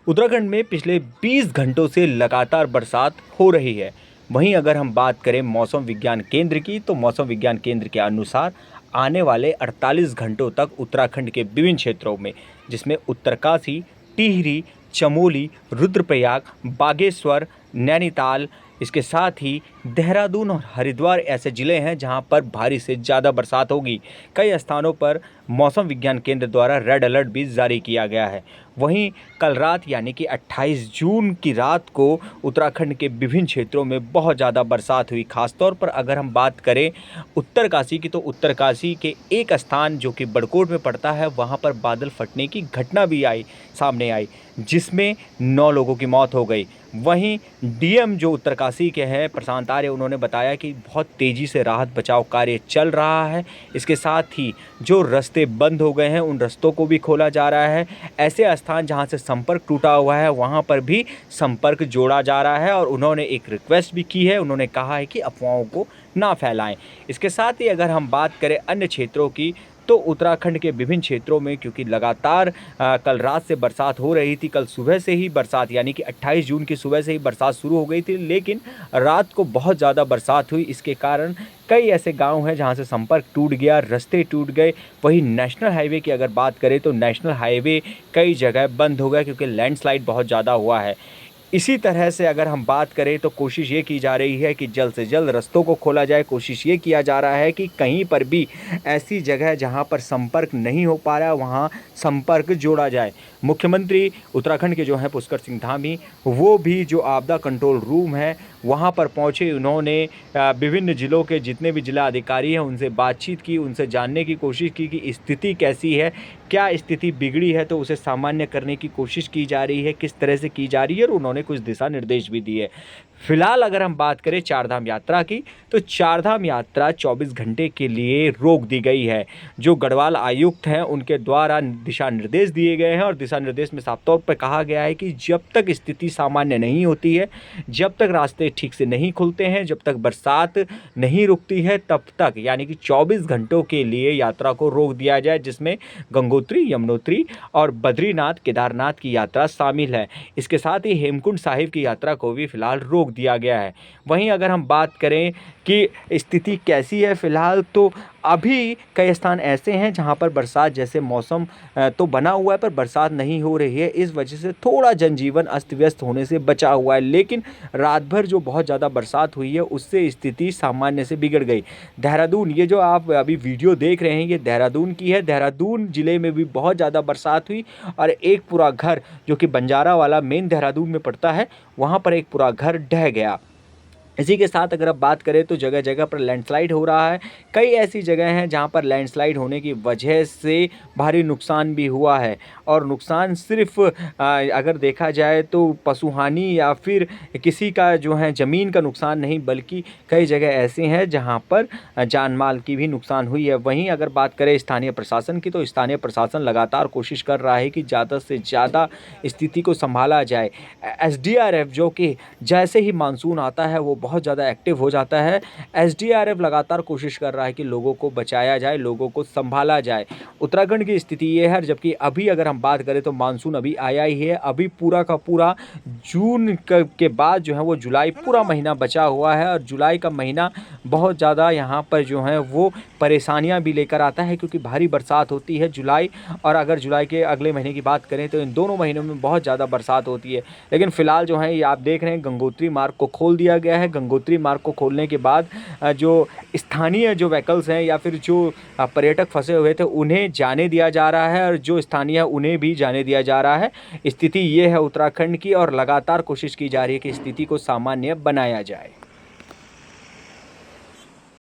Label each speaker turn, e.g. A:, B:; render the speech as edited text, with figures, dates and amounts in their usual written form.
A: उत्तराखंड में पिछले 20 घंटों से लगातार बरसात हो रही है। वहीं अगर हम बात करें मौसम विज्ञान केंद्र की, तो मौसम विज्ञान केंद्र के अनुसार आने वाले 48 घंटों तक उत्तराखंड के विभिन्न क्षेत्रों में, जिसमें उत्तरकाशी, टिहरी, चमोली, रुद्रप्रयाग, बागेश्वर, नैनीताल, इसके साथ ही देहरादून और हरिद्वार ऐसे ज़िले हैं जहां पर भारी से ज़्यादा बरसात होगी। कई स्थानों पर मौसम विज्ञान केंद्र द्वारा रेड अलर्ट भी जारी किया गया है। वहीं कल रात यानी कि 28 जून की रात को उत्तराखंड के विभिन्न क्षेत्रों में बहुत ज़्यादा बरसात हुई। खासतौर पर अगर हम बात करें उत्तरकाशी की, तो उत्तरकाशी के एक स्थान जो कि बड़कोट में पड़ता है, वहाँ पर बादल फटने की घटना भी सामने आई, जिसमें 9 लोगों की मौत हो गई। वहीं डीएम जो उत्तरकाशी के हैं प्रशांत आर्य, उन्होंने बताया कि बहुत तेज़ी से राहत बचाव कार्य चल रहा है। इसके साथ ही जो रास्ते बंद हो गए हैं उन रास्तों को भी खोला जा रहा है। ऐसे स्थान जहां से संपर्क टूटा हुआ है वहां पर भी संपर्क जोड़ा जा रहा है और उन्होंने एक रिक्वेस्ट भी की है। उन्होंने कहा है कि अफवाहों को ना फैलाएं। इसके साथ ही अगर हम बात करें अन्य क्षेत्रों की, तो उत्तराखंड के विभिन्न क्षेत्रों में क्योंकि लगातार कल रात से बरसात हो रही थी, कल सुबह से ही बरसात यानी कि 28 जून की सुबह से ही बरसात शुरू हो गई थी, लेकिन रात को बहुत ज़्यादा बरसात हुई। इसके कारण कई ऐसे गांव हैं जहां से संपर्क टूट गया, रास्ते टूट गए। वहीं नेशनल हाईवे की अगर बात करें तो नेशनल हाईवे कई जगह बंद हो गया क्योंकि लैंडस्लाइड बहुत ज़्यादा हुआ है। इसी तरह से अगर हम बात करें तो कोशिश ये की जा रही है कि जल्द से जल्द रास्तों को खोला जाए। कोशिश ये किया जा रहा है कि कहीं पर भी ऐसी जगह जहां पर संपर्क नहीं हो पा रहा है वहां संपर्क जोड़ा जाए। मुख्यमंत्री उत्तराखंड के जो हैं पुष्कर सिंह धामी, वो भी जो आपदा कंट्रोल रूम है वहां पर पहुंचे। उन्होंने विभिन्न ज़िलों के जितने भी जिला अधिकारी हैं उनसे बातचीत की, उनसे जानने की कोशिश की कि स्थिति कैसी है, क्या स्थिति बिगड़ी है तो उसे सामान्य करने की कोशिश की जा रही है, किस तरह से की जा रही है, और उन्होंने कुछ दिशा निर्देश भी दिए। फिलहाल अगर हम बात करें चारधाम यात्रा की, तो चारधाम यात्रा 24 घंटे के लिए रोक दी गई है। जो गढ़वाल आयुक्त हैं उनके द्वारा दिशा निर्देश दिए गए हैं और दिशा निर्देश में साफ तौर पर कहा गया है कि जब तक स्थिति सामान्य नहीं होती है, जब तक रास्ते ठीक से नहीं खुलते हैं, जब तक बरसात नहीं रुकती है, तब तक यानी कि 24 घंटों के लिए यात्रा को रोक दिया जाए, जिसमें गंगोत्री, यमुनोत्री और बद्रीनाथ, केदारनाथ की यात्रा शामिल है। इसके साथ ही हेमकुंड साहिब की यात्रा को भी फिलहाल रोक दिया गया है। वहीं अगर हम बात करें कि स्थिति कैसी है फिलहाल, तो अभी कई स्थान ऐसे हैं जहां पर बरसात जैसे मौसम तो बना हुआ है पर बरसात नहीं हो रही है। इस वजह से थोड़ा जनजीवन अस्त व्यस्त होने से बचा हुआ है, लेकिन रात भर जो बहुत ज़्यादा बरसात हुई है उससे स्थिति सामान्य से बिगड़ गई। देहरादून, ये जो आप अभी वीडियो देख रहे हैं ये देहरादून की है। देहरादून ज़िले में भी बहुत ज़्यादा बरसात हुई और एक पूरा घर जो कि बंजारा वाला मेन देहरादून में पड़ता है, वहाँ पर एक पूरा घर ढह गया। इसी के साथ अगर आप बात करें तो जगह जगह पर लैंडस्लाइड हो रहा है। कई ऐसी जगह हैं जहां पर लैंडस्लाइड होने की वजह से भारी नुकसान भी हुआ है, और नुकसान सिर्फ अगर देखा जाए तो पशुहानि या फिर किसी का जो है ज़मीन का नुकसान नहीं, बल्कि कई जगह ऐसे हैं जहां पर जान माल की भी नुकसान हुई है। वहीं अगर बात करें स्थानीय प्रशासन की, तो स्थानीय प्रशासन लगातार कोशिश कर रहा है कि ज़्यादा से ज़्यादा स्थिति को संभाला जाए। एसडीआरएफ जो कि जैसे ही मानसून आता है वो बहुत ज़्यादा एक्टिव हो जाता है। एसडीआरएफ लगातार कोशिश कर रहा है कि लोगों को बचाया जाए, लोगों को संभाला जाए। उत्तराखंड की स्थिति ये है, जबकि अभी अगर हम बात करें तो मानसून अभी आया ही है। अभी पूरा का पूरा जून के बाद जो है वो जुलाई पूरा महीना बचा हुआ है, और जुलाई का महीना बहुत ज़्यादा यहाँ पर जो है वो परेशानियाँ भी लेकर आता है, क्योंकि भारी बरसात होती है जुलाई, और अगर जुलाई के अगले महीने की बात करें तो इन दोनों महीनों में बहुत ज़्यादा बरसात होती है। लेकिन फ़िलहाल जो है ये आप देख रहे हैं गंगोत्री मार्ग को खोल दिया गया है। गंगोत्री मार्ग को खोलने के बाद जो स्थानीय जो व्हीकल्स हैं या फिर जो पर्यटक फंसे हुए थे उन्हें जाने दिया जा रहा है, और जो स्थानीय उन्हें भी जाने दिया जा रहा है। स्थिति ये है उत्तराखंड की, और लगातार कोशिश की जा रही है कि स्थिति को सामान्य बनाया जाए।